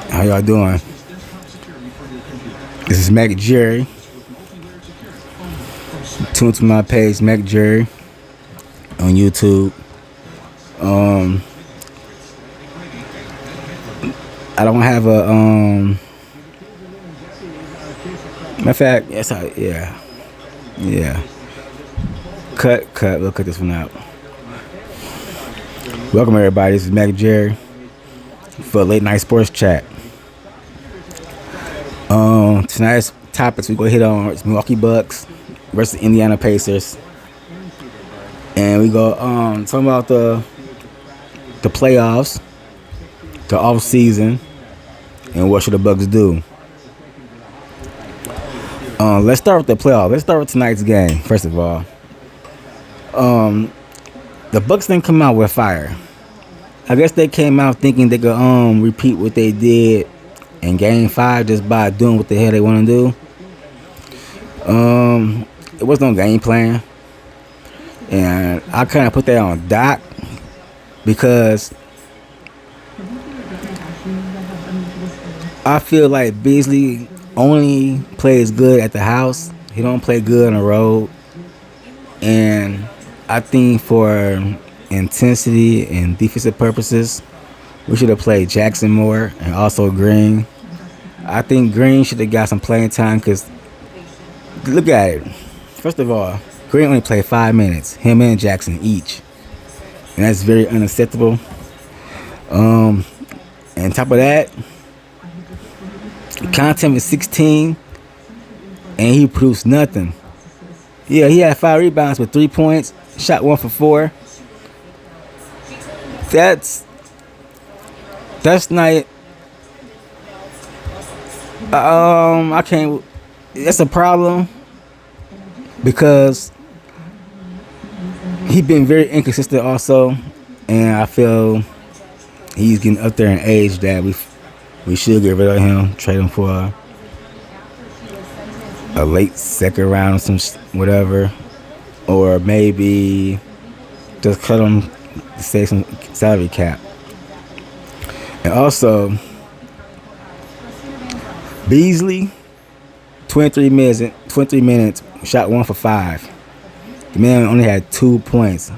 How y'all doing? This is Mac Jerry. Tune to my page, Mac Jerry, on YouTube. I don't have a matter of fact, yes, yeah. Cut. We'll cut this one out. Welcome everybody. This is Mac Jerry for Late Night Sports Chat. Tonight's topics we go hit on is Milwaukee Bucks versus Indiana Pacers, and we go talking about the playoffs, the off season, and what should the Bucks do. Let's start with the playoff. Let's start with tonight's game. First of all, the Bucks didn't come out with fire. I guess they came out thinking they could repeat what they did in Game 5 just by doing what the hell they want to do. It was no game plan, and I kind of put that on Doc because I feel like Beasley only plays good at the house. He don't play good on the road, and I think for intensity and defensive purposes, we should have played Jackson more and also Green. I think Green should have got some playing time because look at it. First of all, Green only played 5 minutes, him and Jackson each, and that's very unacceptable. And on top of that, Content was 16, and he produced nothing. Yeah, he had 5 rebounds with 3 points, shot 1 for 4. That's not. I can't. That's a problem because he's been very inconsistent also, and I feel he's getting up there in age that we should get rid of him, trade him for a late second round or some whatever, or maybe just cut him to save some salary cap. And also, Beasley, 23 minutes, shot 1 for 5. The man only had 2 points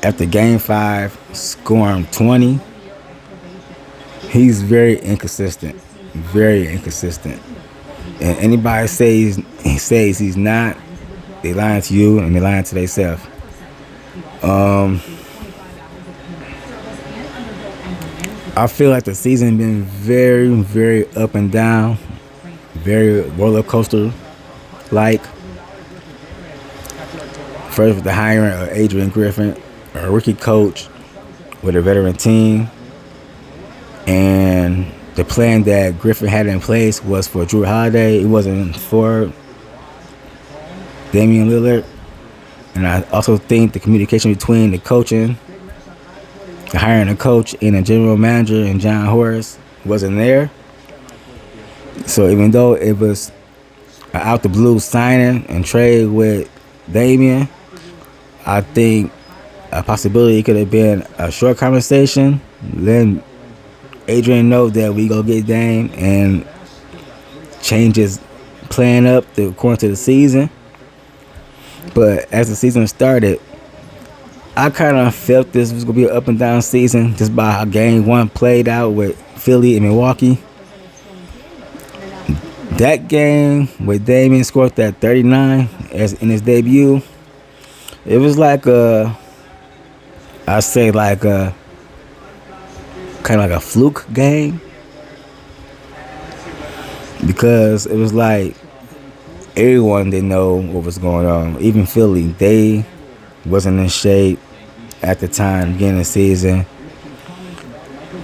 after Game 5, scoring 20. He's very inconsistent, And anybody says he's not, they lying to you and they lying to themselves. I feel like the season been very, very up and down, very roller coaster like. First with the hiring of Adrian Griffin, a rookie coach with a veteran team, and the plan that Griffin had in place was for Drew Holiday. It wasn't for Damian Lillard. And I also think the communication between the coaching, the hiring a coach and a general manager and John Horace wasn't there. So even though it was an out the blue signing and trade with Damian, I think a possibility could have been a short conversation, letting Adrian know that we go get Dame and change his plan up according to the season. But as the season started, I kind of felt this was going to be an up and down season just by how Game 1 played out with Philly and Milwaukee. That game with Damian scored that 39 as in his debut, it was like kind of like a fluke game, because it was like everyone didn't know what was going on. Even Philly, they wasn't in shape at the time, beginning of the season.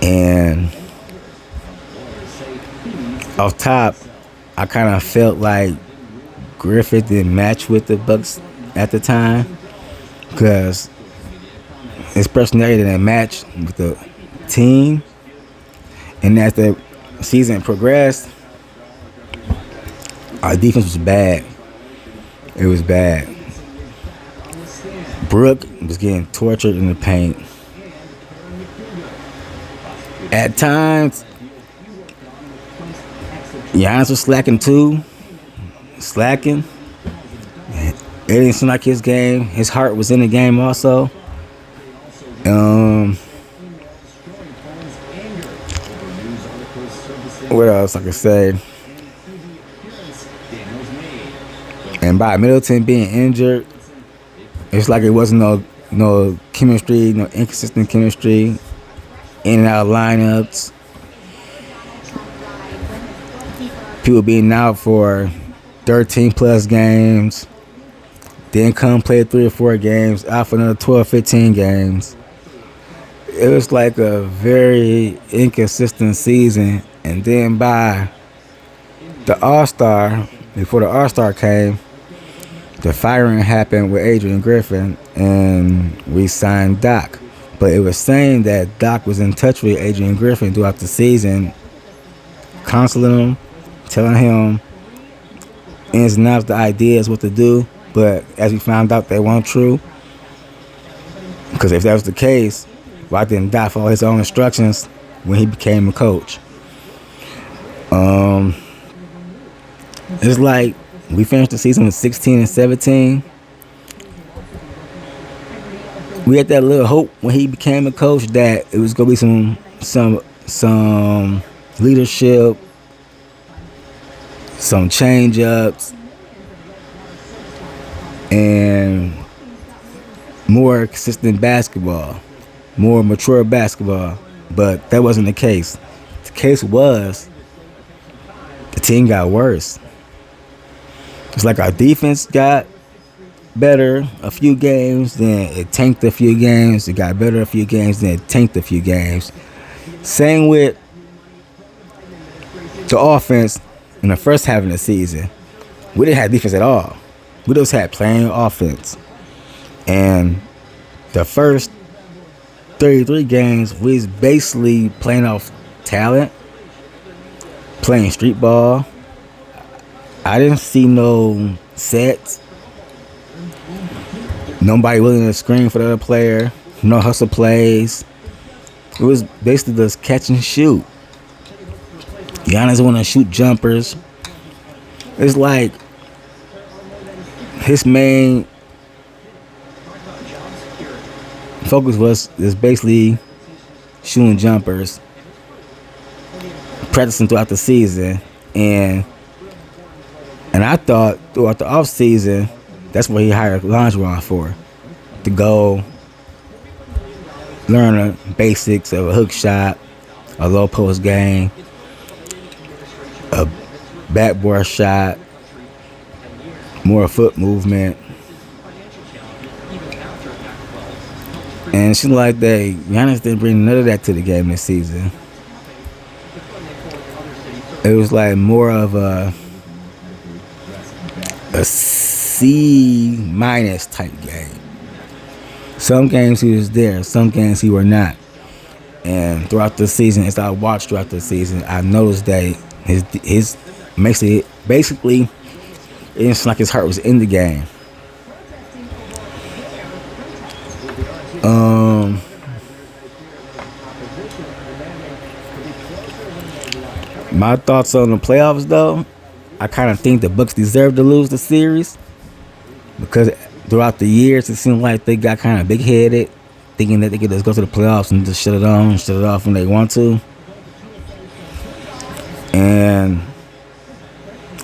And off top, I kind of felt like Griffith didn't match with the Bucks at the time because his personality didn't match with the team. And as the season progressed, our defense was bad. It was bad. Brooke was getting tortured in the paint. At times, Giannis was slacking too. Slacking. It didn't seem like his game. His heart was in the game also. What else I could say? And by Middleton being injured, it's like it wasn't no chemistry, no inconsistent chemistry, in and out of lineups. People being out for 13 plus games, then come play 3 or 4 games, out for another 12, 15 games. It was like a very inconsistent season. And then by the All-Star, before the All-Star came, the firing happened with Adrian Griffin, and we signed Doc. But it was saying that Doc was in touch with Adrian Griffin throughout the season, counseling him, telling him ins and outs, the ideas, what to do. But as we found out, they weren't true. Because if that was the case, why didn't Doc follow his own instructions when he became a coach? It's like we finished the season with 16 and 17. We had that little hope when he became a coach that it was gonna be some leadership, some change ups, and more consistent basketball, more mature basketball. But that wasn't the case. The case was the team got worse. It's like our defense got better a few games, then it tanked a few games. It got better a few games, then it tanked a few games. Same with the offense in the first half of the season. We didn't have defense at all. We just had plain offense. And the first 33 games, we was basically playing off talent, playing street ball. I didn't see no sets. Nobody willing to screen for the other player. No hustle plays. It was basically just catch and shoot. Giannis want to shoot jumpers. It's like his main focus is basically shooting jumpers, practicing throughout the season, and I thought throughout the off season, that's what he hired Lingerie for, to go learn the basics of a hook shot, a low post game, a backboard shot, more foot movement. And it seemed like Giannis didn't bring none of that to the game this season. It was like more of a C- type game. Some games he was there, some games he were not. And throughout the season, as I watched throughout the season, I noticed that his basically it's like his heart was in the game. My thoughts on the playoffs, though, I kind of think the Bucks deserve to lose the series because throughout the years it seemed like they got kind of big-headed, thinking that they could just go to the playoffs and just shut it on and shut it off when they want to. And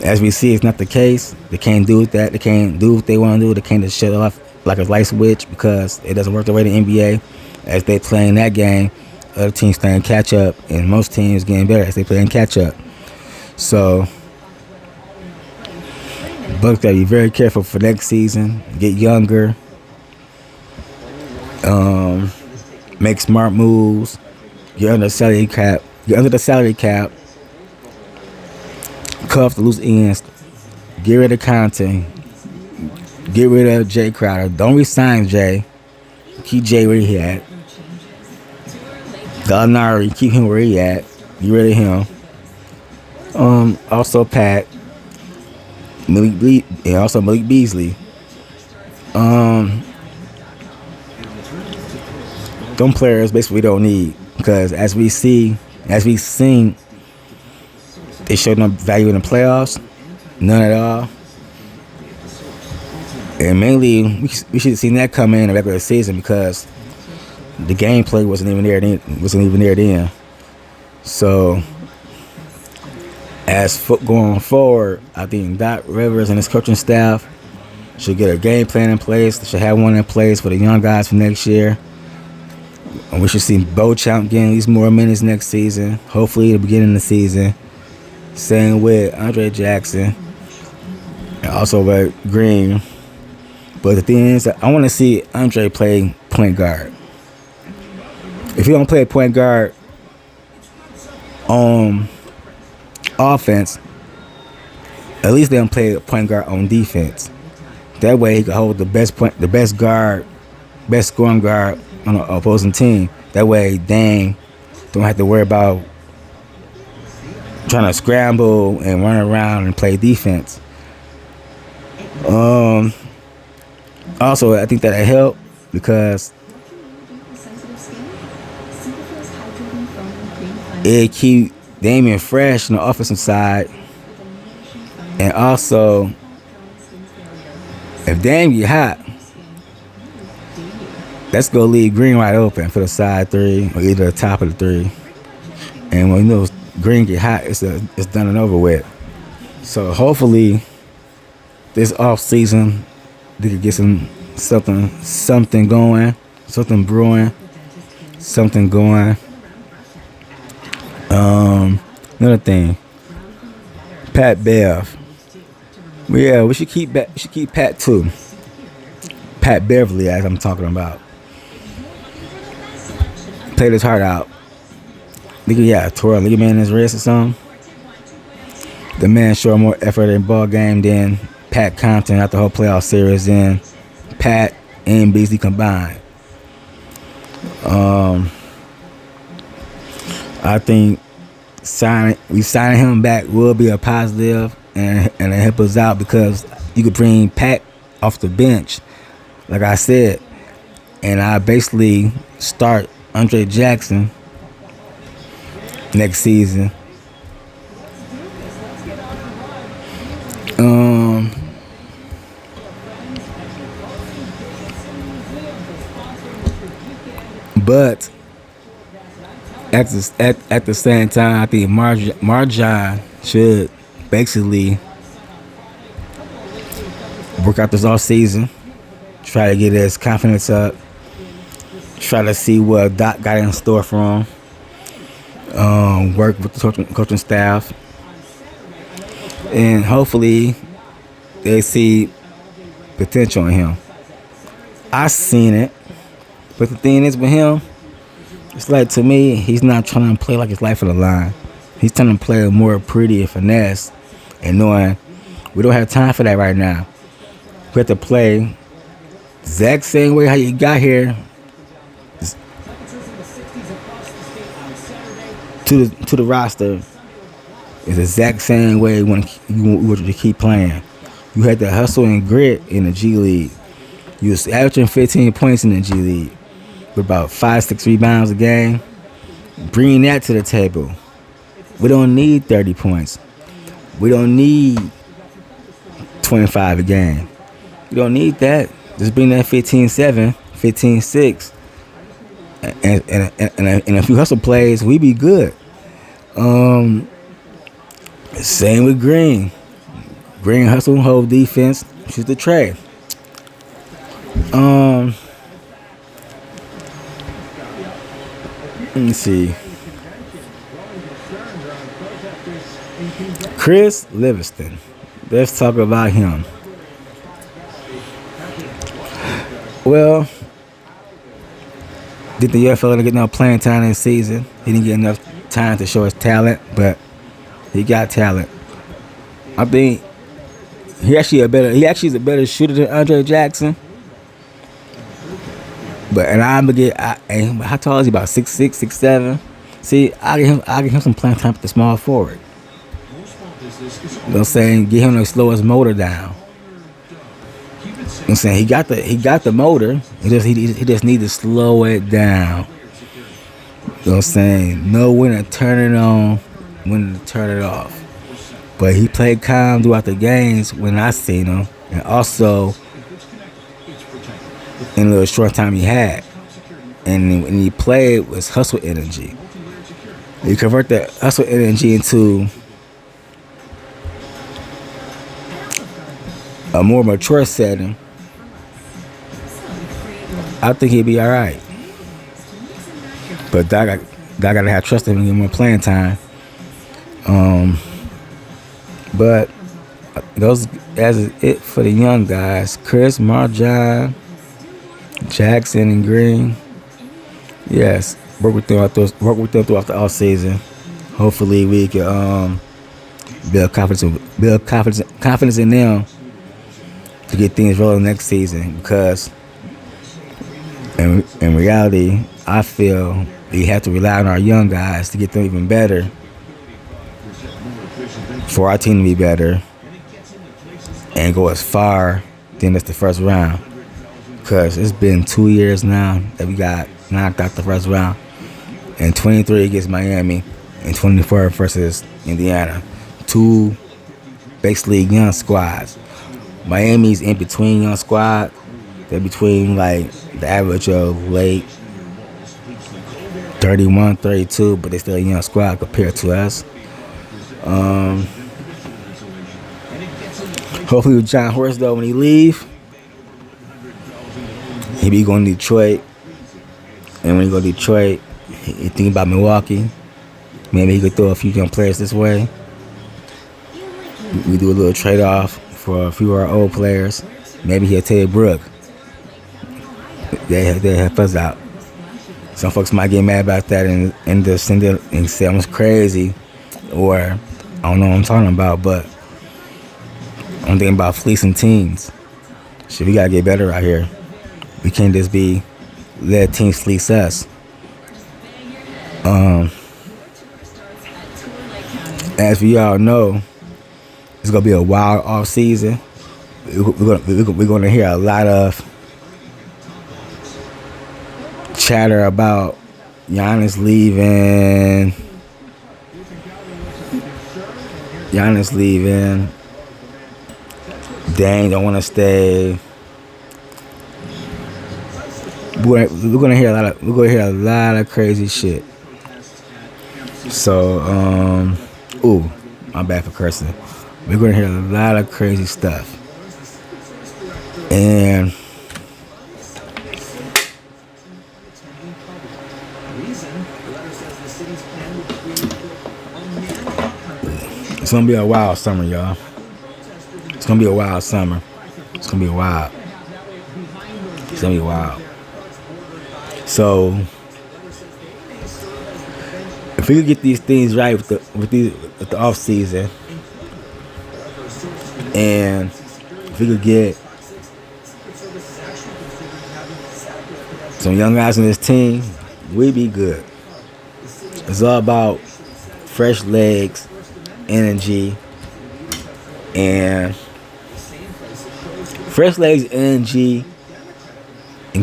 as we see, it's not the case. They can't do that. They can't do what they want to do. They can't just shut it off like a light switch because it doesn't work the way the NBA. As they playing that game, other teams playing catch up, and most teams getting better as they playing catch up. So Bucks gotta be very careful for next season. Get younger. Make smart moves. Get under the salary cap. Cut off the loose ends. Get rid of Conte. Get rid of Jay Crowder. Don't resign Jay. Keep Jay where he at. Gallinari, keep him where he at. Get rid of him. Also Pat. Malik Beasley. Them players basically don't need. because as we seen, they showed no value in the playoffs, none at all. And mainly, we should have seen that come in the regular season because the gameplay wasn't even there then. So, going forward, I think Doc Rivers and his coaching staff should get a game plan in place. They should have one in place for the young guys for next year. And we should see Beauchamp getting at least more minutes next season. Hopefully, at the beginning of the season. Same with Andre Jackson and also with Green. But the thing is, I want to see Andre play point guard. If he don't play point guard on offense, at least they don't play point guard on defense. That way he can hold the best scoring guard on the opposing team. That way Dame don't have to worry about trying to scramble and run around and play defense. Also, I think that'll help because it keep Damian fresh on the offensive side. And also, if Dame get hot, let's go leave Green wide open for the side three or either the top of the three. And when Green get hot, it's done and over with. So hopefully, this off season they could get something going, something brewing, something going. Another thing, Pat Bev. Yeah, we should keep Pat too. Pat Beverly, as I'm talking about, played his heart out. Tore a ligament in his wrist or something. The man showed more effort in ball game than Pat Compton out the whole playoff series in Pat and Beasley combined. I think signing him back will be a positive and help us out because you could bring Pat off the bench, like I said, and I basically start Andre Jackson next season. But at the same time, I think Marjan should basically work out this off season, try to get his confidence up, try to see what Doc got in store for him, work with the coaching staff, and hopefully they see potential in him. I seen it, but the thing is with him, it's like, to me, he's not trying to play like his life on the line. He's trying to play more pretty and finesse, and knowing we don't have time for that right now. We have to play the exact same way how you got here to the roster. It's the exact same way you want to keep playing. You had to hustle and grit in the G League. You was averaging 15 points in the G League with about 5-6 rebounds a game. Bring that to the table. We don't need 30 points. We don't need 25 a game. We don't need that. Just bring that 15-7, 15-6, and a few hustle plays, we be good. Same with Green. Green hustle, hold defense, shoot the tray. Let me see. Chris Livingston. Let's talk about him. Well, did the UFL didn't get no playing time this season? He didn't get enough time to show his talent, but he got talent. I think he actually is a better shooter than Andre Jackson. But how tall is he? About 6'6", 6'7". See, I give him some playing time at the small forward. You know what I'm saying? Get him to slow his motor down. You know what I'm saying? He got the motor. He just need to slow it down. You know what I'm saying? Know when to turn it on, when to turn it off. But he played calm throughout the games when I seen him, and also in the short time he had. And when he played was hustle energy. You convert that hustle energy into a more mature setting, I think he'd be all right. But I gotta have trust in him and get more playing time. But those as is it for the young guys. Chris, Marjon, Jackson, and Green. Yes, work with them throughout the off season. Hopefully we can build confidence in them to get things rolling next season. Because in reality, I feel we have to rely on our young guys to get them even better, for our team to be better and go as far than just the first round. Because it's been 2 years now that we got knocked out the first round. And 23 against Miami and 24 versus Indiana. Two basically young squads. Miami's in between young squad. They're between like the average of late 31, 32, but they're still a young squad compared to us. Hopefully with John Horst though, when he leave, he be going to Detroit. And when he go to Detroit, he think about Milwaukee. Maybe he could throw a few young players this way. We do a little trade-off for a few of our old players. Maybe he'll take Brooke. They help us out. Some folks might get mad about that and just send it and say I'm crazy, or I don't know what I'm talking about, but I'm thinking about fleecing teams. Shit, we gotta get better out here. We can't just be let teams fleece us. As we all know, it's gonna be a wild off season. We're gonna hear a lot of chatter about Giannis leaving. Dang don't want to stay. We're gonna hear a lot of crazy shit. So, my bad for cursing. We're gonna hear a lot of crazy stuff, and it's gonna be a wild summer, y'all. It's gonna be a wild summer. It's gonna be wild. It's gonna be wild. So, if we could get these things right with the off season, and if we could get some young guys on this team, we'd be good. It's all about fresh legs, energy, and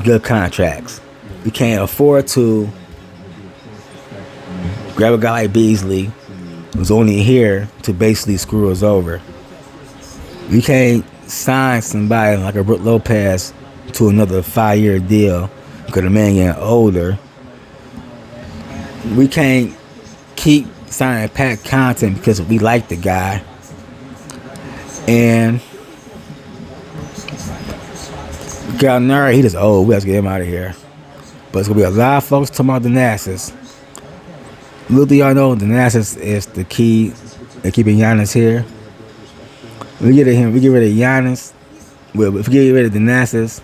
good contracts. We can't afford to grab a guy like Beasley, who's only here to basically screw us over. We can't sign somebody like a Brook Lopez to another 5-year deal because the man getting older. We can't keep signing Pat Connaughton because we like the guy. And Gallinari, he just old. We have to get him out of here. But it's going to be a lot of folks talking about the Nassus. Little do y'all know, the Nassus is the key to keeping Giannis here. When we get rid of Giannis. Well, if we get rid of the Nassus,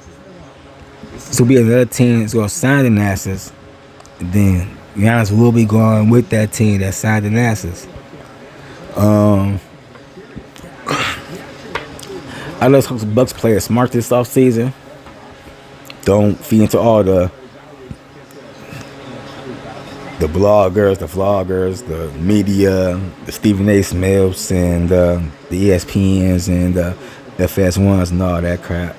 it's going to be another team that's going to sign the Nassus. And then Giannis will be going with that team that signed the Nassus. I know some Bucks players smart this offseason. Don't feed into all the bloggers, the vloggers, the media, the Stephen A. Smiths, and the ESPNs and the FS1s and all that crap.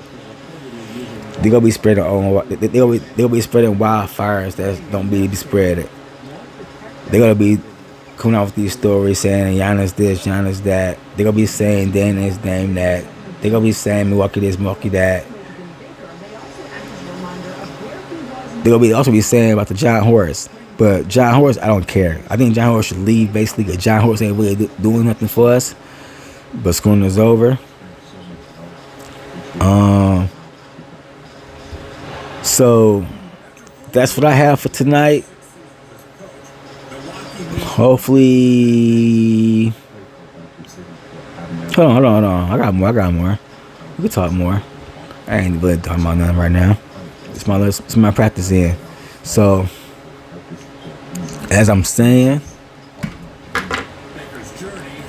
They're gonna be spreading wildfires that don't be spread they're gonna be coming out with these stories saying Giannis this, Giannis that. They're gonna be saying Dan is name that. They're gonna be saying Milwaukee this, Milwaukee that. They're gonna be also be saying about the John Horst. But John Horst, I don't care. I think John Horst should leave basically because John Horst ain't really doing nothing for us. But school is over. So that's what I have for tonight. Hopefully, hold on. I got more. We can talk more. I ain't really talking about nothing right now. It's my practice in. So, as I'm saying,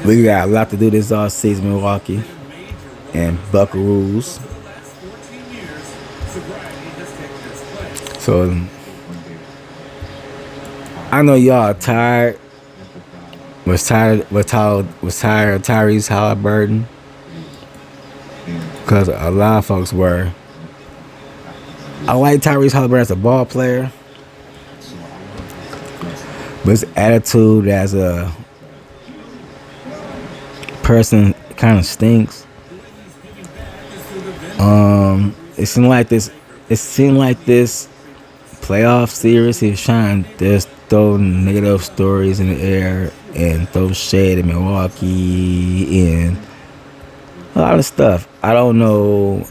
we got a lot to do this all season, Milwaukee and Buckaroos. So, I know y'all are tired. Was tired of Tyrese Halliburton. Because a lot of folks were. I like Tyrese Halliburton as a ball player. But his attitude as a person kind of stinks. It seemed like this playoff series, he was trying to just throw negative stories in the air and throw shade at Milwaukee and a lot of stuff. I don't know.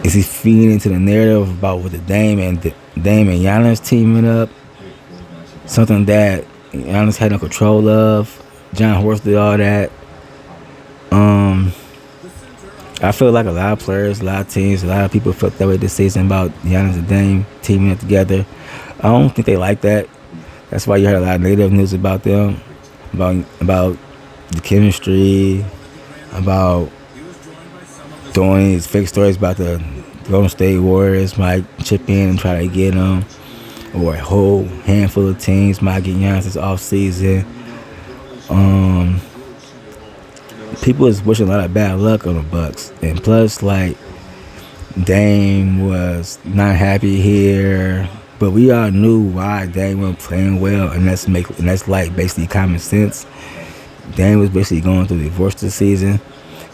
Is he feeding into the narrative about what the Dame and Giannis teaming up? Something that Giannis had no control of. John Horst did all that. I feel like a lot of players, a lot of teams, a lot of people felt that way this season about Giannis and Dame teaming up together. I don't think they like that. That's why you heard a lot of negative news about them, about the chemistry, about throwing these fake stories about the Golden State Warriors might chip in and try to get them, or a whole handful of teams might get Giannis this offseason. People is wishing a lot of bad luck on the Bucks, and plus, like, Dame was not happy here, but we all knew why Dame wasn't playing well, and that's like basically common sense. Dame was basically going through a divorce this season,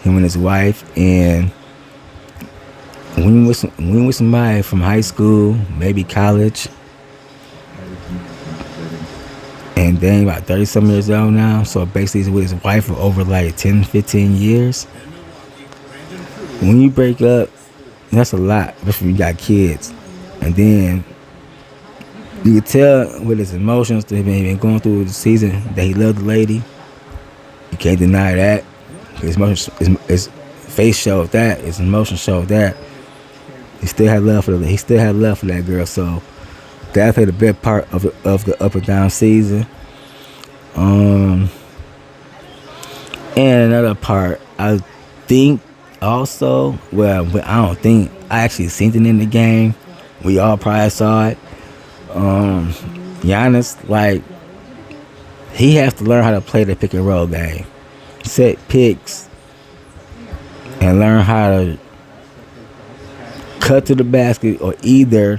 him and his wife, and when you with somebody from high school, maybe college, and Dame about 30-some years old now, so basically he's with his wife for over like 10, 15 years. When you break up, that's a lot, especially when you got kids. And then you could tell with his emotions that he's been going through the season that he loved the lady. You can't deny that. His face showed that. His emotions showed that. He still had love for that girl. So that played a big part of the up and down season. And another part, I think also, well, I don't think, I actually seen it in the game. We all probably saw it. Giannis, like, he has to learn how to play the pick and roll game. Set picks and learn how to cut to the basket, or either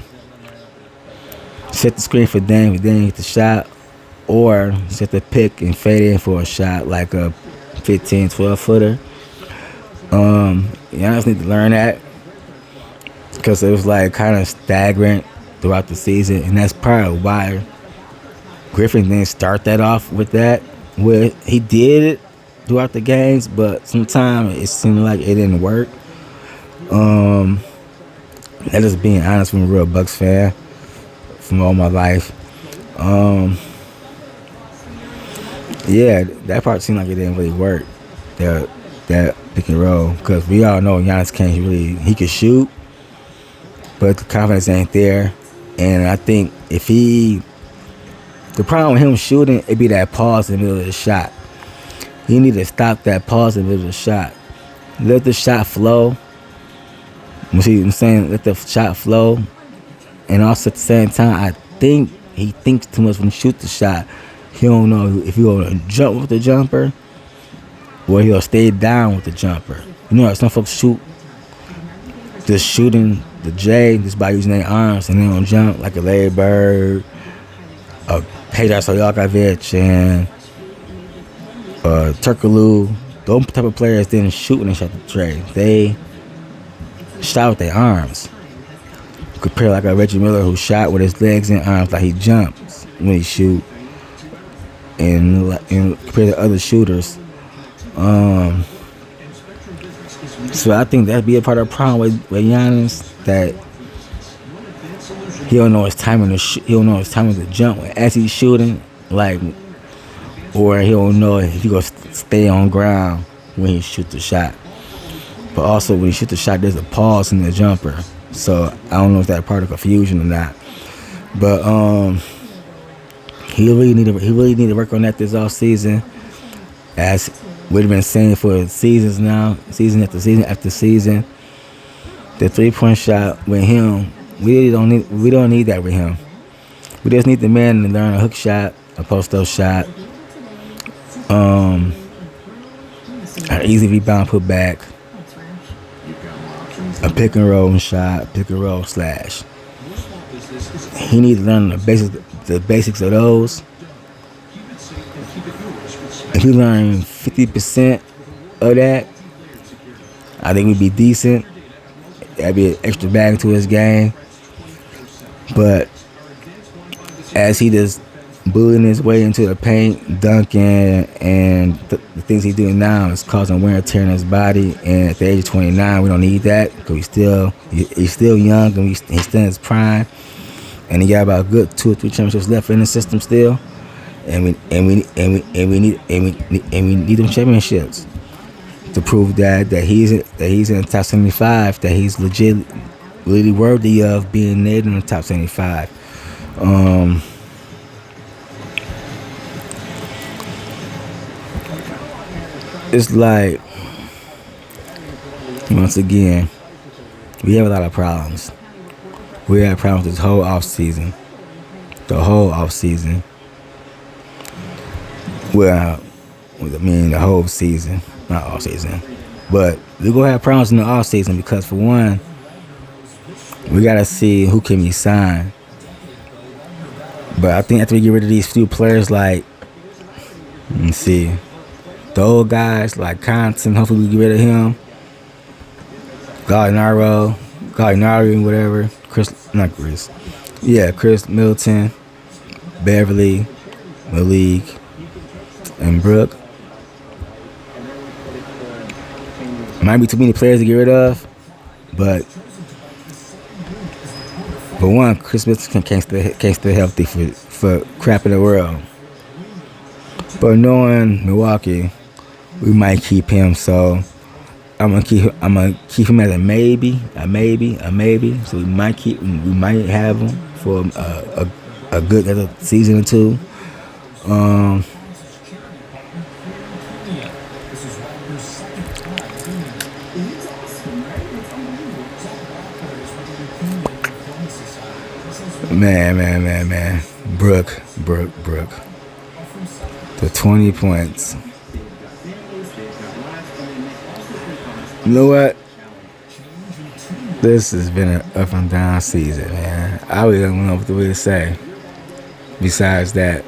set the screen for Dame, then hit the shot, or set the pick and fade in for a shot like a 15, 12-footer. Giannis need to learn that because it was like kind of stagnant throughout the season, and that's probably why Griffin didn't start that off with that. He did it throughout the games, but sometimes it seemed like it didn't work. That is being honest from a real Bucks fan from all my life. Yeah, that part seemed like it didn't really work. That pick and roll, because we all know Giannis he can shoot, but the confidence ain't there. And I think the problem with him shooting, it'd be that pause in the middle of the shot. He need to stop that pause in the middle of the shot. Let the shot flow. You see what I'm saying? Let the shot flow. And also at the same time, I think he thinks too much when he shoots the shot. He don't know if he's going to jump with the jumper or he'll stay down with the jumper. You know, some folks just shooting the J just by using their arms, and they don't jump like a Larry Bird, a Hajar Stojakovic and Turkaloo. Those type of players didn't shoot when they shot the tray. They shot with their arms. Compare like a Reggie Miller who shot with his legs and arms like he jumps when he shoot. And compared to other shooters. So I think that'd be a part of the problem with Giannis, that he don't know his timing to he don't know his timing to jump as he's shooting, like, or he don't know if he gonna stay on ground when he shoots the shot. But also when he shoots the shot, there's a pause in the jumper. So I don't know if that's part of confusion or not. But he really need to work on that this off season, as we've been saying for seasons now, season after season after season. The 3-point shot with him, we don't need that with him. We just need the man to learn a hook shot, a post-up shot, an easy rebound put back, a pick and roll shot, pick and roll slash. He needs to learn the basics of those. If he learn 50% of that, I think we'd be decent. That'd be an extra bag to his game. But as he just bullying his way into the paint, dunking, and the things he's doing now is causing wear and tear in his body. And at the age of 29, we don't need that, because he's still young and he's still in his prime. And he got about a good 2 or 3 championships left in the system still. And we need them championships to prove that he's in the top 75, that he's really worthy of being named in the top 75. It's like, once again, we have a lot of problems. We had problems this whole off season. The whole off season. Well, I mean the whole season, not off season, but we're gonna have problems in the off season because, for one, we gotta see who can be signed. But I think after we get rid of these few players, like, let's see, the old guys like Compton, hopefully we get rid of him. Gallinari, whatever. Chris Middleton, Beverly, Malik, and Brooke. Might be too many players to get rid of, but one, Chris Middleton can't stay healthy for crap in the world. But knowing Milwaukee, we might keep him. So I'm gonna keep him as a maybe. So we might have him for a good another season or two. Man. Brooke. The 20 points. You know what? This has been an up and down season, man. I really don't know what to say. Besides that,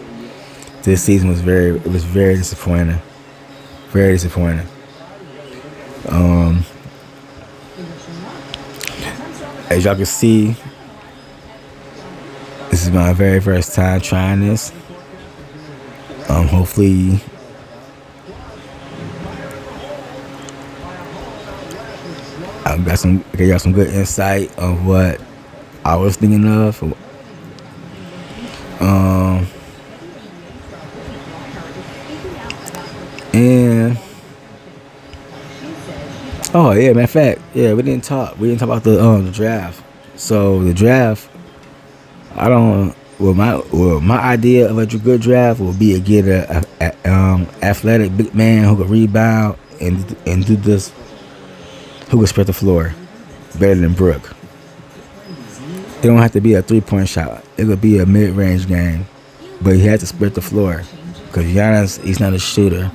this season was very disappointing. Very disappointing. As y'all can see, this is my very first time trying this. Hopefully I got some good insight of what I was thinking of. And oh yeah, matter of fact, yeah, we didn't talk about the draft. So the draft, my idea of a good draft will be to get a athletic big man who can rebound and do this, who can spread the floor better than Brooke. It don't have to be a 3-point shot. It could be a mid-range game, but he has to spread the floor because Giannis, he's not a shooter.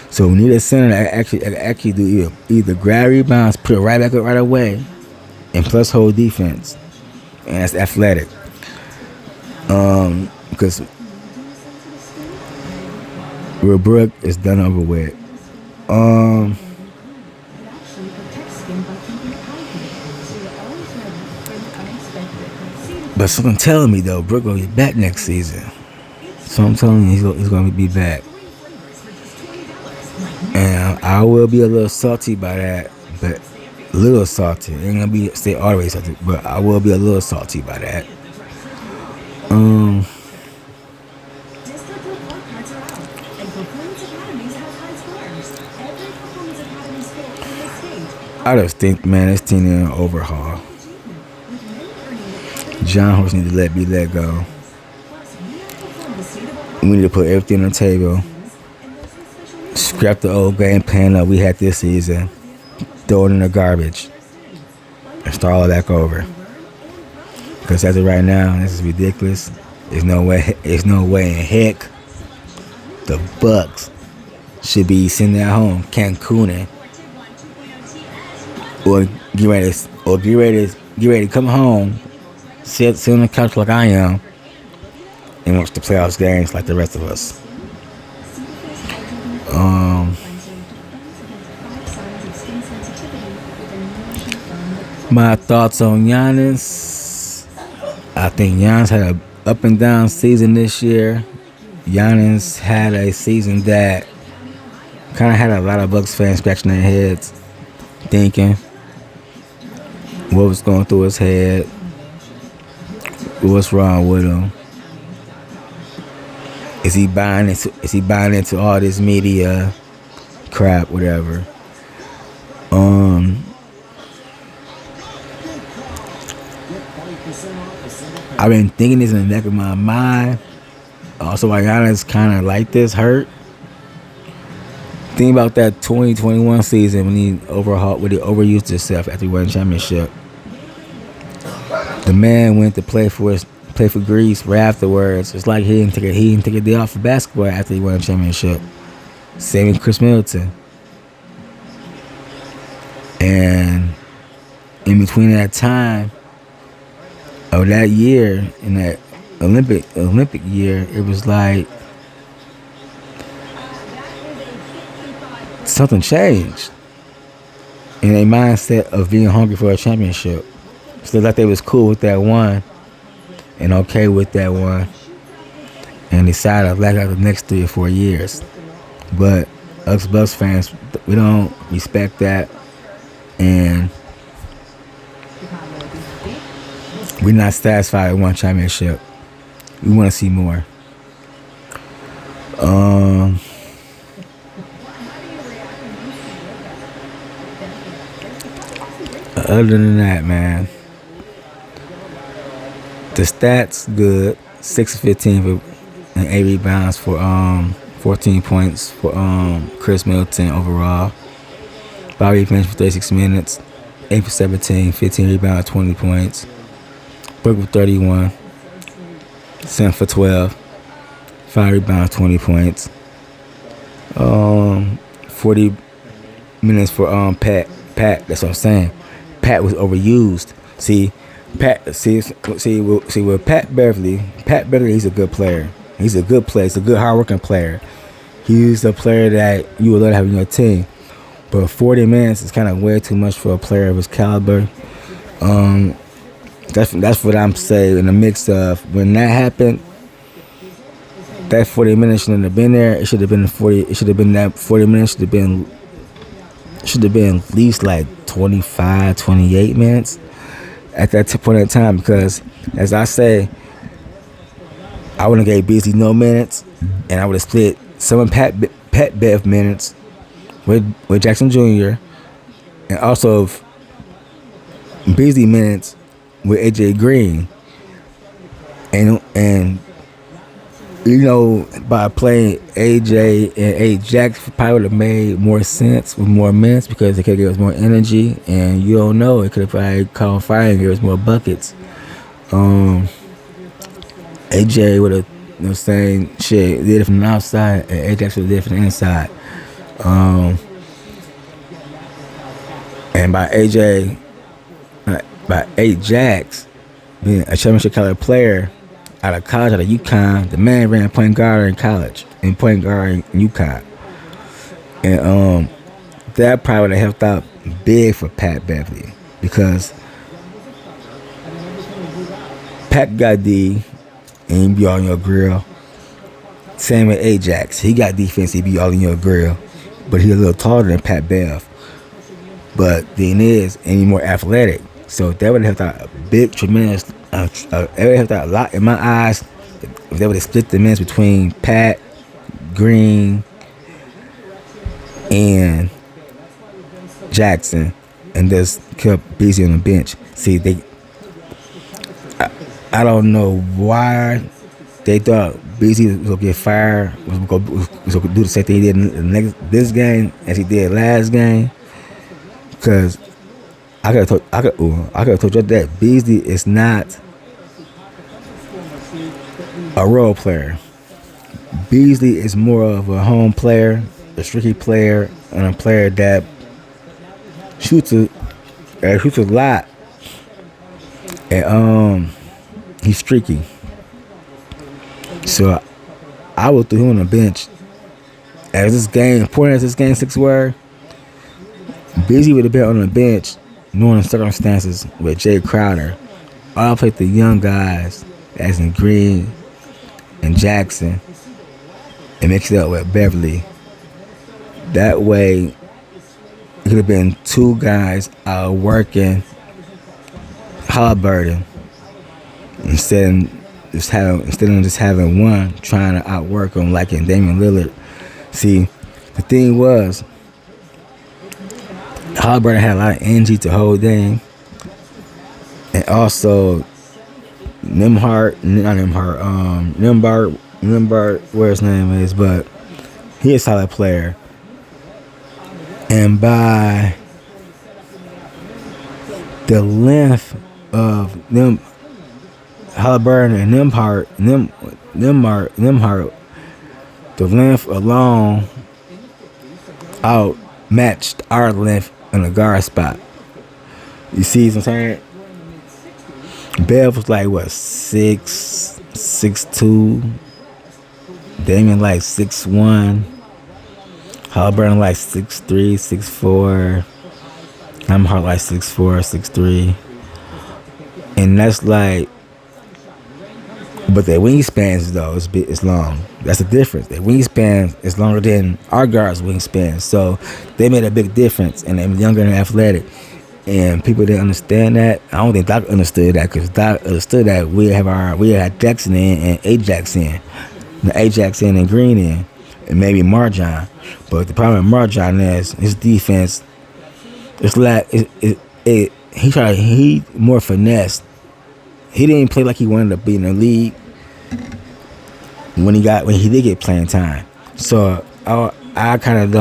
So we need a center that actually do either grab rebounds, put it right back up right away, and plus hold defense, and it's athletic. Because Real Brook is done over with. But something telling me though, Brook gonna be back next season. So I'm telling you, he's gonna be back. And I will be a little salty by that, but a little salty. Ain't gonna be stay always salty, but I will be a little salty by that. I just think, man, this team need an overhaul. John Horst need to let go. We need to put everything on the table. Scrap the old game plan that we had this season. Throw it in the garbage. And start all back over. Because as of right now, this is ridiculous. There's no way in heck the Bucks should be sitting at home Cancun or get ready to come home, sit on the couch like I am, and watch the playoffs games like the rest of us. My thoughts on Giannis. I think Giannis had an up and down season this year. Giannis had a season that kind of had a lot of Bucks fans scratching their heads, thinking what was going through his head, what's wrong with him. Is he buying into all this media crap, whatever? I've been thinking this in the back of my mind. Also, why Giannis kind of like this hurt. Think about that 2021 season when he overused himself after he won the championship. The man went to play for Greece right afterwards. It's like he didn't take a day off for basketball after he won the championship. Same with Chris Middleton. And in between that time of that year, in that Olympic year, it was like something changed in their mindset of being hungry for a championship. So like they was cool with that one and okay with that one, and decided to black out the next 3 or 4 years. But us Bucks fans, we don't respect that, and we're not satisfied with one championship. We want to see more. Other than that, man, the stats good. 6 of 15 and 8 rebounds for 14 points for Chris Middleton overall. Bobby finished for 36 minutes, 8 for 17, 15 rebounds, 20 points. Brook with 31, 7 for 12, 5 rebounds, 20 points. 40 minutes for Pat. That's what I'm saying. Pat was overused. See with Pat Beverly, he's a good player. He's a good player. He's a good, hard-working player. He's a player that you would love to have in your team. But 40 minutes is kind of way too much for a player of his caliber. That's what I'm saying. In the mix of when that happened, that 40 minutes shouldn't have been there. It should have been 40. It should have been that 40 minutes should have been at least like 25, 28 minutes at that point in time, because as I say, I would have gave Beasley no minutes, and I would have split some of Pat Bev minutes with Jackson Jr. and also Beasley minutes with AJ Green, and you know, by playing AJ and Ajax probably would have made more sense with more minutes, because it could give us more energy, and you don't know, it could have probably caught fire and give us more buckets. AJ would have, you know, saying shit, did it from the outside, and Ajax would have did it from the inside. And by Ajax being a championship caliber player out of college, out of UConn, the man ran point guard in college. and point guard in UConn. And that probably would have helped out big for Pat Beverly because Pat got D and he be all in your grill. Same with Ajax. He got defense, he be all in your grill. But he a little taller than Pat Bev. But thing is, and he more athletic. So that would have helped out a big, tremendous, it would have helped out a lot in my eyes if they would have split the minutes between Pat, Green, and Jackson, and just kept Beasley on the bench. See, I don't know why they thought Beasley was gonna get fired, was gonna do the same thing he did in this game as he did last game. Because I could have told you that Beasley is not a role player. Beasley is more of a home player, a streaky player, and a player that shoots a lot. And he's streaky. So I would throw him on the bench. As this game, important as this game 6 were, Beasley would have been on the bench, knowing the circumstances with Jay Crowder. I'll play the young guys, as in Green and Jackson, and mix it up with Beverly. That way, it could have been 2 guys out working Halliburton instead of just having one trying to outwork him like in Damian Lillard. See, the thing was, Halliburton had a lot of energy to hold Dame, and also Nembhard, where his name is, but he's a solid player. And by the length of them, Halliburton and Nembhard, the length alone outmatched our length in the guard spot. You see what I'm saying? Bev was like what, 6'2", Damian like 6'1", Halliburton like 6'3", 6'4", I'm hard like 6'4", 6'3", and that's like, but their wingspans though is long. That's the difference. Their wingspan is longer than our guards' wingspan, so they made a big difference, and they're younger and athletic. And people didn't understand that. I don't think Doc understood that, because Doc understood that we had Jackson in and Ajax in, the Ajax in and Green in, and maybe Marjan. But the problem with Marjan is his defense. It's like he more finessed. He didn't play like he wanted to be in the league when he did get playing time. So I kind of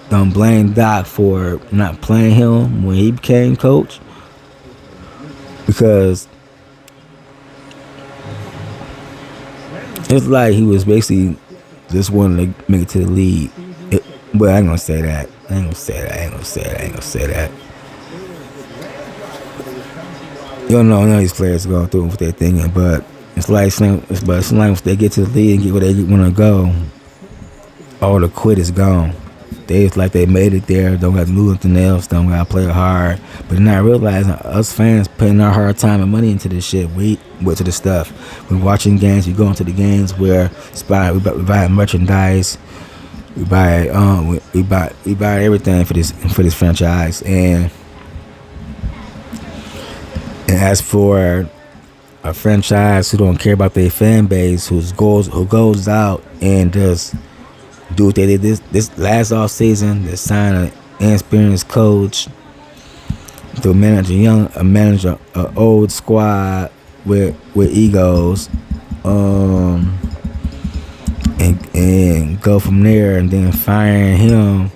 don't blame Doc for not playing him when he became coach, because it's like he was basically just wanting to make it to the league. But I ain't gonna say that. You don't know none of these players going through what they're thinking, but it's like once they get to the league and get where they want to go, all the quit is gone. It's like they made it there, don't have to do nothing else, don't got to play hard. But they're not realizing us fans putting our hard time and money into this shit. We went to the stuff. We're watching games, we go into the games where we buy merchandise, we buy everything for this franchise. And as for a franchise who don't care about their fan base, who goes out and just do what they did this last off season, to sign an inexperienced coach, to manage an old squad with egos, and go from there, and then firing him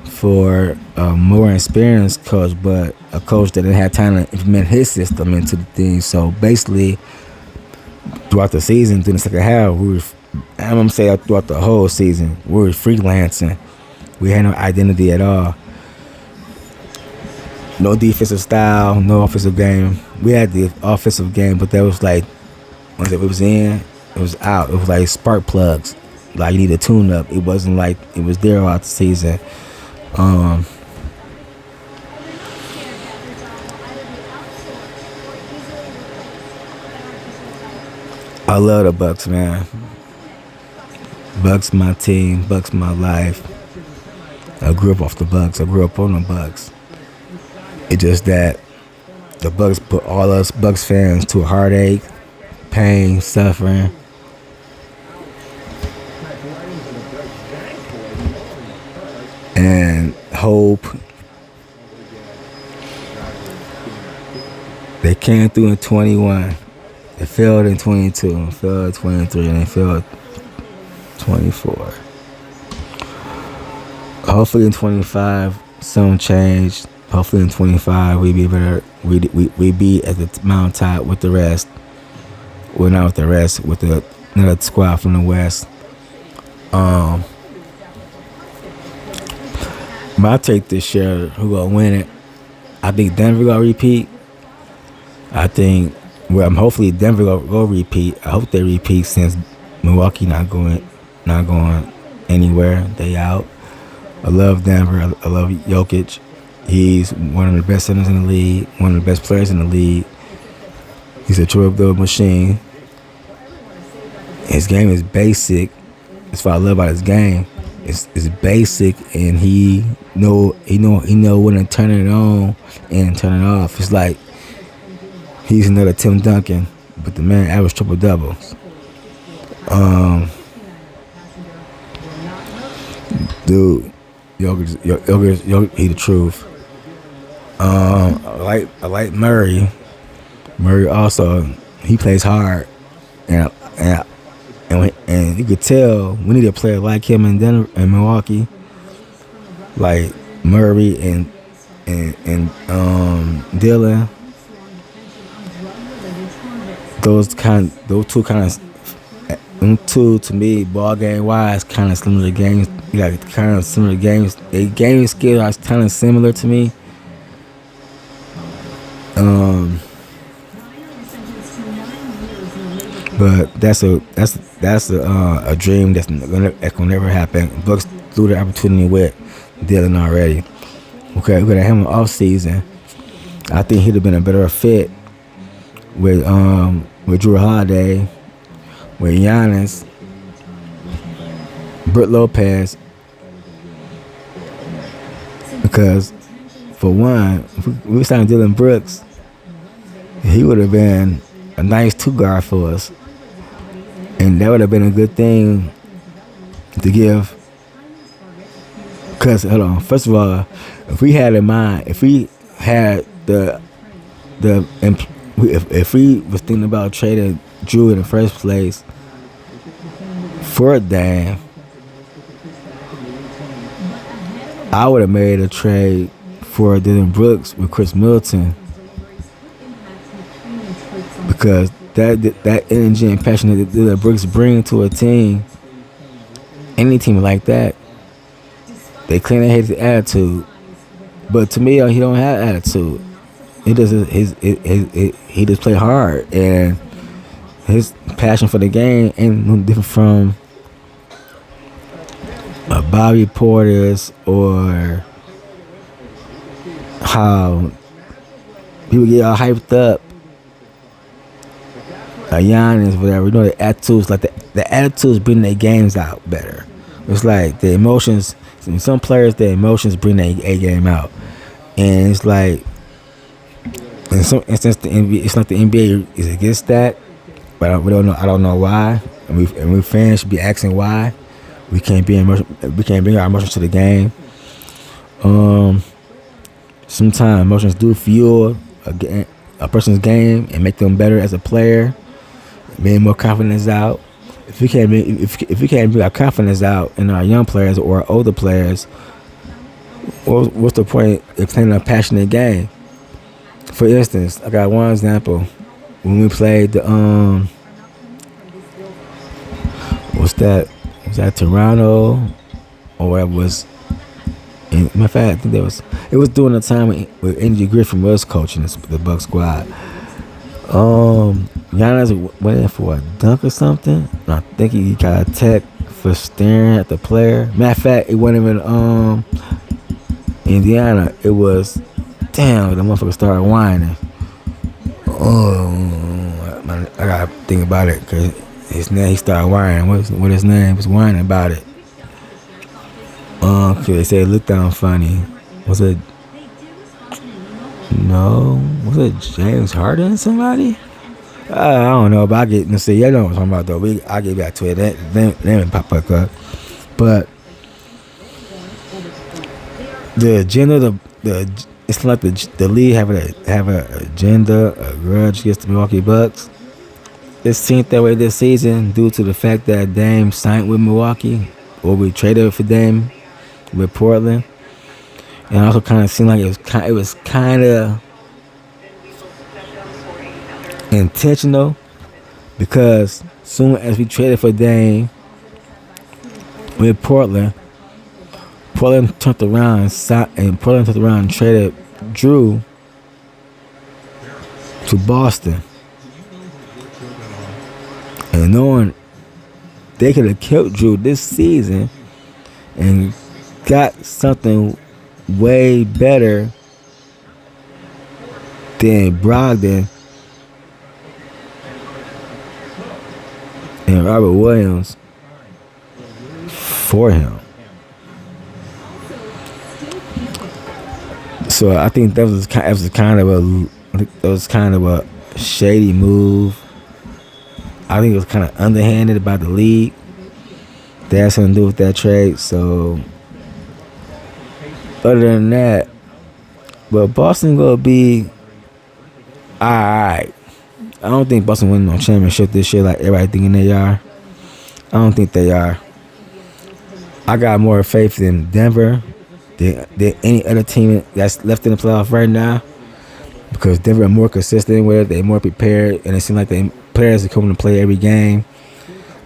for a more experienced coach, but a coach that didn't have time to implement his system into the thing. So basically, throughout the season, through the second half, I'm gonna say throughout the whole season, we were freelancing. We had no identity at all. No defensive style, no offensive game. We had the offensive game, but that was like Once it was in, it was out. It was like spark plugs. Like you need a tune up. It wasn't like it was there all the season. I love the Bucks, man. Bucks my team. Bucks my life. I grew up off the Bucks. I grew up on the Bucks. It's just that the Bucks put all us Bucks fans to a heartache, pain, suffering. And hope. They came through in 21. They failed in 22, and failed in 23, and they failed 24. Hopefully in 25, some change. Hopefully in 25, we be better. We be at the mountaintop with the rest. Well, not with the rest, with another squad from the West. But I take this year, who gonna win it? I think Denver gonna repeat. Hopefully Denver go repeat. I hope they repeat since Milwaukee not going anywhere. They out. I love Denver. I love Jokic. He's one of the best centers in the league. One of the best players in the league. He's a triple machine. His game is basic. That's what I love about his game. It's basic, and he know when to turn it on and turn it off. It's like he's another Tim Duncan, but the man averaged triple doubles. Dude, Jokic, he the truth. I like Murray. Murray also, he plays hard, and you could tell we need a player like him in Denver and Milwaukee, like Murray and Dylan. Those two to me, ball game wise, kind of similar games. Kind of similar games. Their game skills are kind of similar to me. But that's a dream that's gonna never happen. Bucks threw the opportunity with Dylan already. Okay, we're gonna have him off season. I think he'd have been a better fit with Drew Holiday, with Giannis, Brook Lopez, because for one, if we signed Dylan Brooks, he would have been a nice two guard for us, and that would have been a good thing to give. Because first of all, if we had in mind, if we had if we was thinking about trading Drew in the first place for Dame, I would have made a trade for Dylan Brooks with Chris Middleton, because that energy and passion that Dylan Brooks bring to a team, any team like that, they claim they hate his attitude, but to me, he don't have attitude. He doesn't. He just play hard, and his passion for the game ain't no different from Bobby Portis or how people get all hyped up. Giannis, whatever. You know, the attitudes, like the attitudes bring their games out better. It's like the emotions. Some players, their emotions bring their A game out, and it's like, in some instance, it's like the NBA is against that, but we don't know. I don't know why, and we fans should be asking why we can't bring our emotions to the game. Sometimes emotions do fuel a person's game and make them better as a player, bring more confidence out. If we can't bring our confidence out in our young players or our older players, what's the point of playing a passionate game? For instance, I got one example. When we played the what's that? Was that Toronto, or it was? In matter of fact, I think it was during the time when Andy Griffin was coaching the Bucks squad. Giannis went in for a dunk or something. And I think he got attacked for staring at the player. Matter of fact, it wasn't even Indiana. It was damn. The motherfucker started whining. Oh, I gotta think about it because his name. He started whining. What his name was whining about it. Cause they said it looked down funny. Was it? No. Was it James Harden? Somebody? I don't know, but I get. Let's see. You know what I'm talking about though. I get back to it. That didn't pop up. But the agenda, it's like the league have a agenda, a grudge against the Milwaukee Bucks. It seemed that way this season due to the fact that Dame signed with Milwaukee, or we traded for Dame with Portland, and also kind of seemed like it was kind of intentional because soon as we traded for Dame with Portland turned around and traded Drew to Boston, and knowing they could have kept Drew this season and got something way better than Brogdon and Robert Williams for him. So I think that was kind of a shady move. I think it was kind of underhanded by the league. That has something to do with that trade. So other than that, but Boston gonna be alright. I don't think Boston winning no championship this year like everybody thinking they are. I don't think they are. I got more faith in Denver than any other team that's left in the playoffs right now, because Denver are more consistent with it. They're more prepared, and it seems like the players are coming to play every game.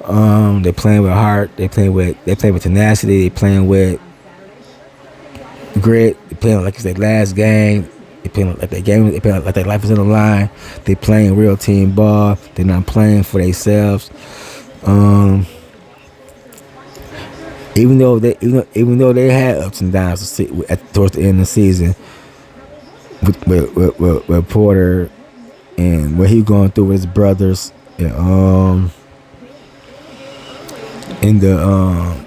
They're playing with heart. They play with tenacity. They're playing with grit. They're playing like it's their last game. They playing like their game. They playing like their life is on the line. They playing real team ball. They're not playing for themselves. Even though they had ups and downs towards the end of the season with Porter and what he was going through with his brothers, and the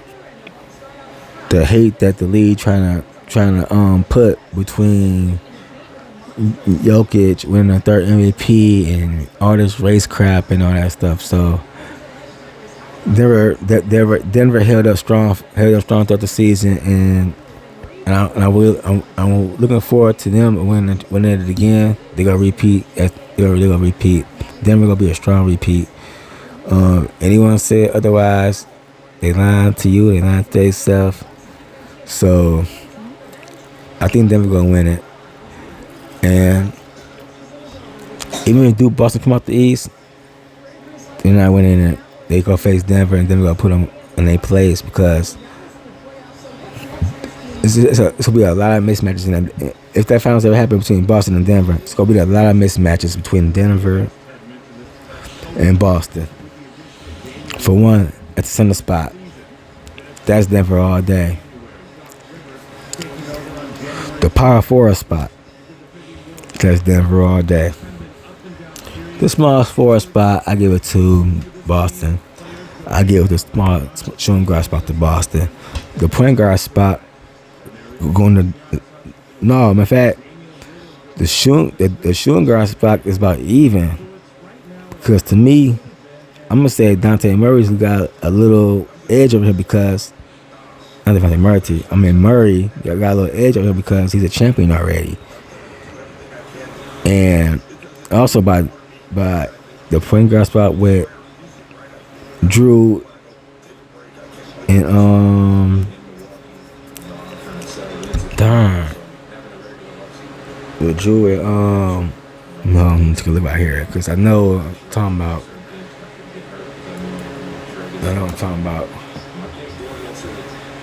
hate that the league trying to put between Jokic winning the third MVP and all this race crap and all that stuff. So Denver held up strong throughout the season, and I'm looking forward to them winning it again. They're gonna repeat. Denver gonna be a strong repeat. Anyone said otherwise, they lying to you. They lying to themselves. So I think Denver gonna win it. And even if Boston come out the East, they're not winning it. They gonna face Denver, and Denver gonna put them in their place, because it's gonna be a lot of mismatches. If that finals ever happen between Boston and Denver, it's gonna be a lot of mismatches between Denver and Boston. For one, at the center spot, that's Denver all day. The power forward spot, that's Denver all day. The small forward spot, I give it to Boston. I give the small shooting guard spot to Boston. The point guard spot going to matter of fact, the shooting guard spot is about even, because to me, I'm gonna say Dante Murray's got a little edge over here, because not Dante Murray got a little edge over here because he's a champion already, and also by the point guard spot with Drew and with Drew and no, I'm just gonna live out here because I know what I'm talking about. I know what I'm talking about.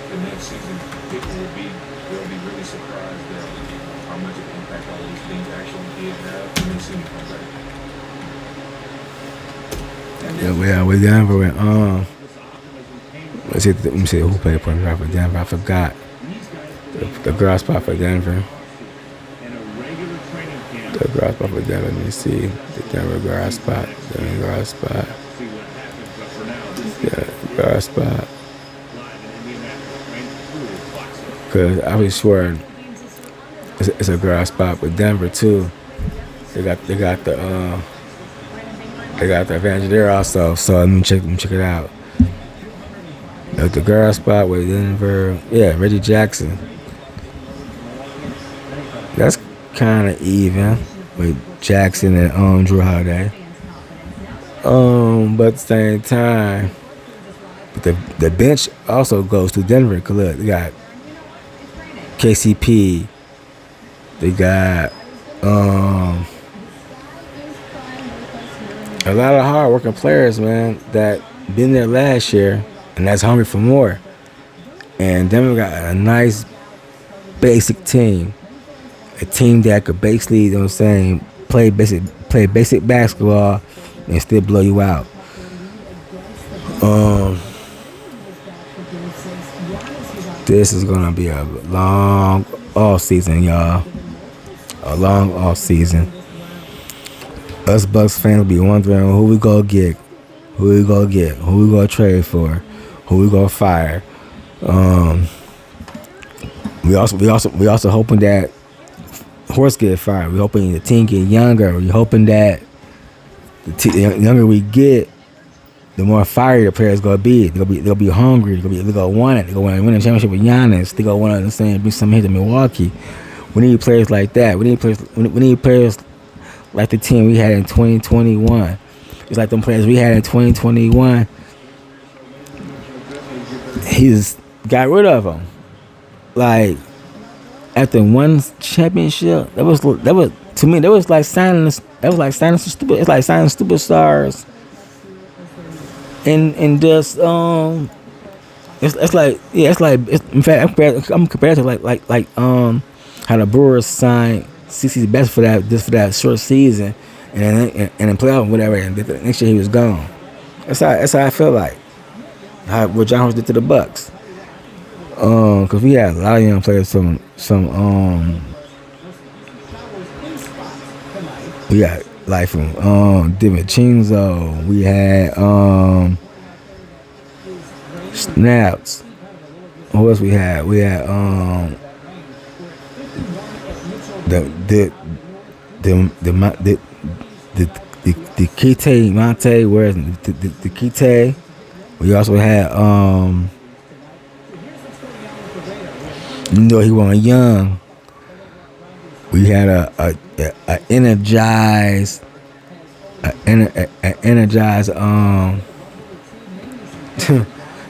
The next season, people will be really surprised at how much of an impact all these things actually did have when they see me come back. Yeah, we are with Denver. And, let me see who played point guard for Denver. I forgot the girl spot for Denver. The girl spot for Denver. Let me see the Denver girl spot. Denver girl spot. Yeah, girl spot. Cause I was sure it's a girl spot with Denver too. They got the advantage there also. So let me check it out. The girl spot with Denver. Yeah, Reggie Jackson. That's kind of even with Jackson and Drew Holiday. But at the same time, the bench also goes to Denver. Cause look, they got KCP. They got a lot of hard-working players, man, that been there last year and that's hungry for more. And Denver got a nice basic team. A team that could basically, you know what I'm saying, play basic basketball and still blow you out. This is gonna be a long off season, y'all. A long off season. Us Bucks fans will be wondering who we gonna get, who we gonna trade for, who we gonna fire. We also hoping that Horse get fired. We hoping the team get younger. We hoping that the younger we get, the more fiery the players gonna be. They'll be hungry. They're gonna want it. They're gonna win a championship with Giannis. They're gonna want to bring something here to Milwaukee. We need players like that. We need players like the team we had in 2021. It's like them players we had in 2021. He just got rid of them. Like after one championship, that was to me. That was like signing. That was like signing some stupid. It's like signing stupid stars. And just it's like in fact I'm compared to like how the Brewers signed CC's best for that short season and then playoff whatever, and the next year he was gone. That's how I feel like what John Horst did to the Bucks. Cause we had a lot of young players. We got like from DiVincenzo. We had Snaps. Who else we had? We had the Kite Monte. Where's the Kite? We also had he wasn't young. We had a energized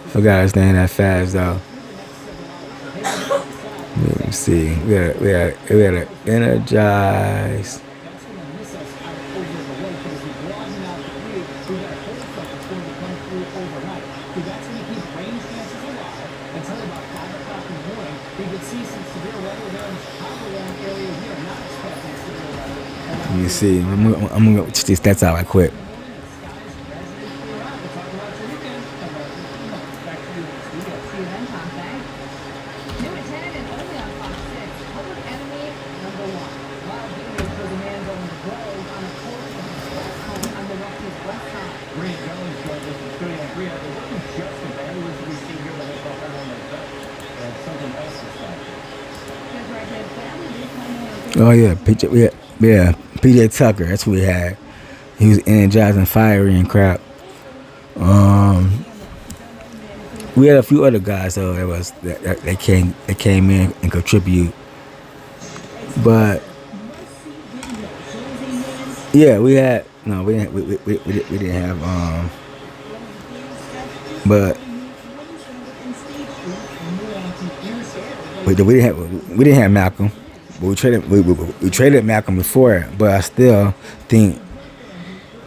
forgot his name that fast though. Let me see. We had an energized. Let me see. I'm gonna check these stats out right quick. Oh yeah, PJ Tucker. That's who we had. He was energizing, fiery, and crap. We had a few other guys though that came in and contribute. But yeah, we didn't have but we didn't have Malcolm. But we traded Malcolm before, but I still think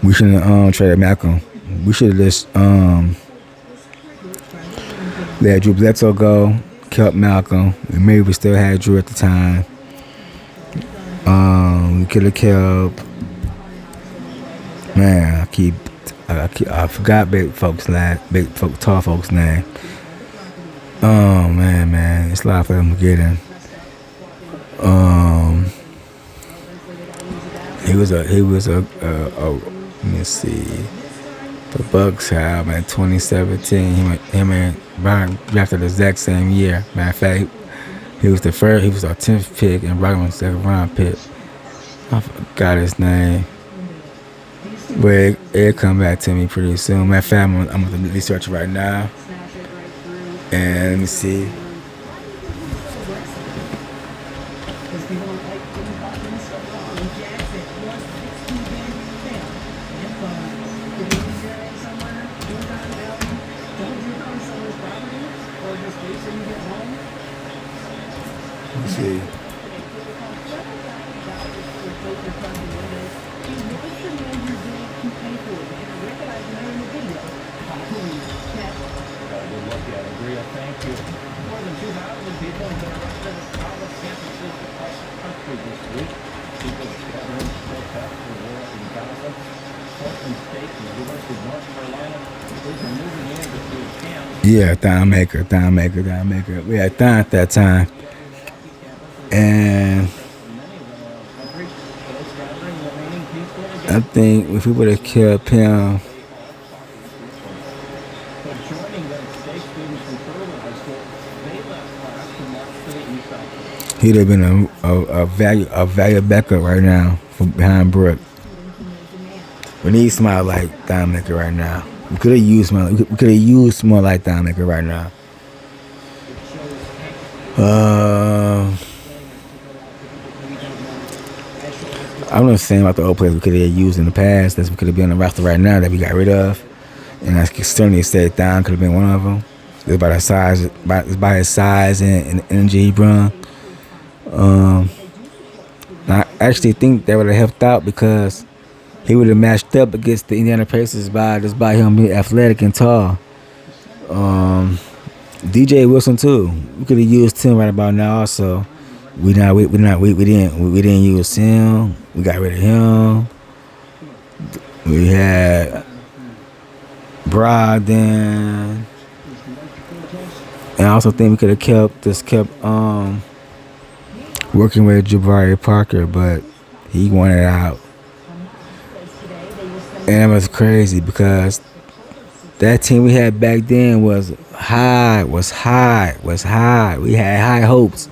we shouldn't have traded Malcolm. We should have just let Drew Bledsoe go, kept Malcolm. Maybe we still had Drew at the time. We could have kept. Man, I forgot tall folks' name. Oh man, it's a lot for them to get in. Um, let me see. The Bucks have in 2017. Him and Brian drafted the exact same year. Matter of fact, he was the first. He was our 10th pick, and Brian was the second round pick. I forgot his name, but it'll come back to me pretty soon. Matter of fact, I'm gonna research right now, and let me see. Let's see. Yeah, Thon Maker. We had Thon at that time. And I think if we would have kept him, he'd have been a value backup right now from behind Brooke. We need somebody like Thon Maker right now. We could have used more like Thon Maker right now. I'm not saying about the old players we could have used in the past that we could have been on the roster right now that we got rid of, and I certainly said Thon could have been one of them. It's by his size and energy he brought. I actually think that would have helped out because he would have matched up against the Indiana Pacers by him being athletic and tall. DJ Wilson too. We could have used him right about now also. We didn't use him. We got rid of him. We had Brogdon. And I also think we could have kept working with Jabari Parker, but he wanted out. And it was crazy because that team we had back then was high. We had high hopes.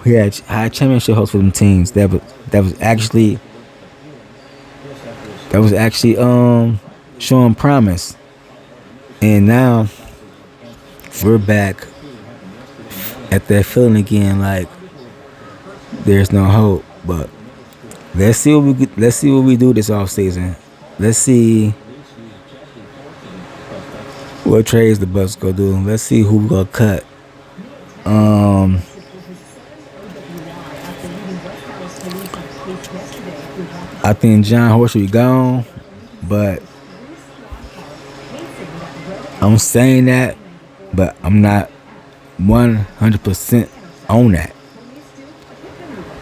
We had high championship hopes for them teams. That was actually showing promise. And now we're back at that feeling again, like there's no hope. But let's see what we do this offseason. Let's see what trades the Bucks go do. Let's see who we gonna cut. I think John Horst should be gone, but I'm saying that, but I'm not 100% on that.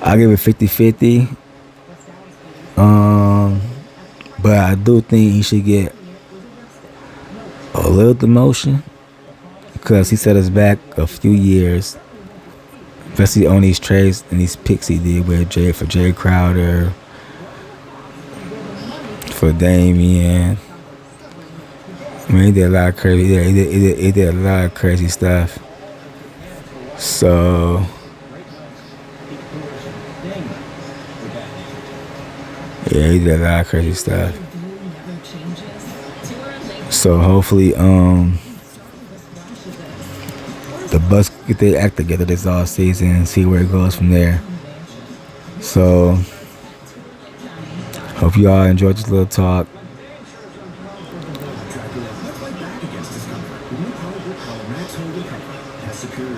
I'll give it 50-50. But I do think he should get a little demotion because he set us back a few years, especially on these trades and these picks he did with Jay Crowder, for Damian. I mean, he did a lot of crazy. He did a lot of crazy stuff. So yeah, he did a lot of crazy stuff. So hopefully, the Bucks get their act together this off season and see where it goes from there. So hope you all enjoyed this little talk.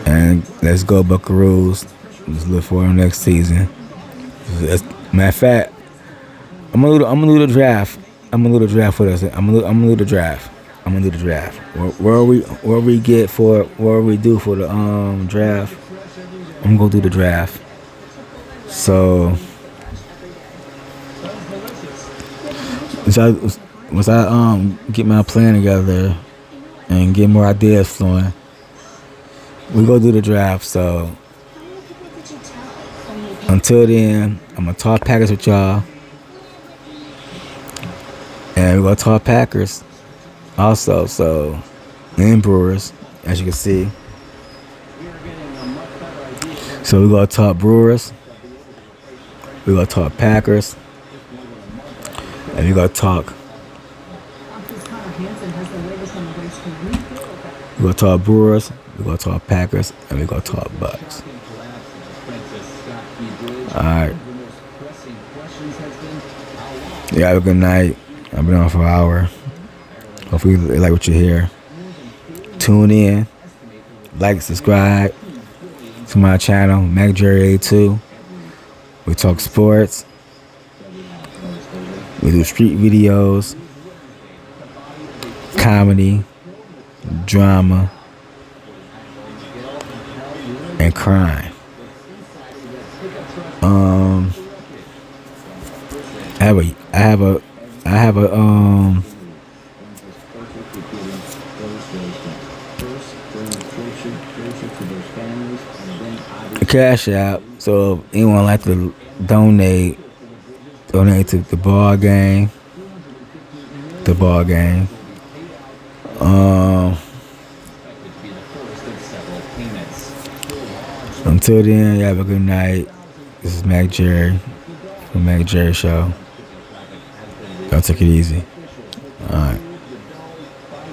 And let's go Buckaroos. Let's look for them next season. Matter of fact, I'm gonna do the draft. I'm gonna do the draft with us. I'm gonna do the draft. Where we do for the draft. I'm gonna do the draft. So once I get my plan together and get more ideas flowing, we go do the draft. So until then, I'm gonna talk Packers with y'all, and we're gonna talk Packers also. So and Brewers, as you can see. So we're gonna talk Brewers, we're gonna talk Packers, and we're gonna talk. We're gonna talk Brewers, we're gonna talk Packers, and we're gonna talk Bucks. Alright. Yeah, have a good night. I've been on for an hour. Hopefully you like what you hear. Tune in, like, subscribe to my channel, MacJerry82. We talk sports. We do street videos, comedy, drama, and crime. I have a cash app. So if anyone like to donate to the ball game. Until then, you have a good night. This is Mac Jerry from Mac Jerry Show. Y'all take it easy. All right.